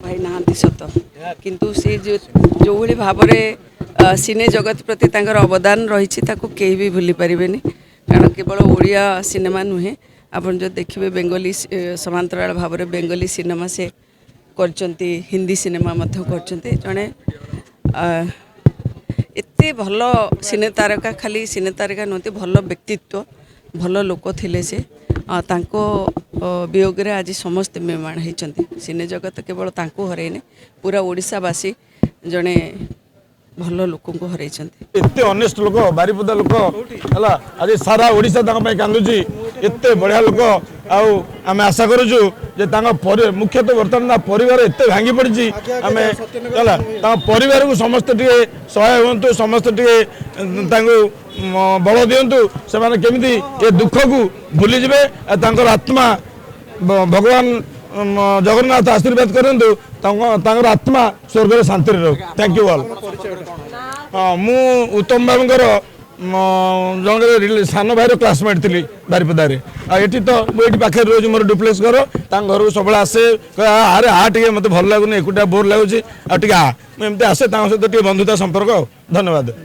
भाई नहांती सत किंतु सी जो भली भाव सिने जगत प्रति तांकर अवदान रही कहीं भी भूली पारे कारण केवल ओडिया सिनेमा नुहे आपन जो देखिए बेंगली समांतराल भाव में बेंगली सिनेमा से करचंती हिंदी सिनेमा करचंती जड़े एते भल सिने तारका खाली सिने तारका नुहति भल व्यक्तित्व भल लोक थिले से तांको वियोग रे आज समस्त मेहमान होती सिने जगत केवल तांको हरैने पूरा ओडिशावासी जड़े भल लोक एते ऑनेस्ट लोक बारिपदा लोक हला आज सारा ओडिशा कांदुची एते बढ़िया लोक आम आशा करूँ जे मुख्यतः बर्तमान परिवार एत भांगी पड़ी आम परिवार को समस्त सहाय हूँ समस्त बल दिंतु से केमी ये दुख को भूली जाए आत्मा भगवान जगन्नाथ आशीर्वाद करूँ आत्मा स्वर्ग में शांति रो। Thank you all. मु उत्तम बाबूर जन सान भाई क्लासमेट थी बारिपदा ये तो मुझे पाखे रोज मोर डुप्लेक्स घर घर को सब आसे अरे टे मत भल लगुनि एकुटिया बोर लगुच आमती आसे सहित बंधुता संपर्क। धन्यवाद।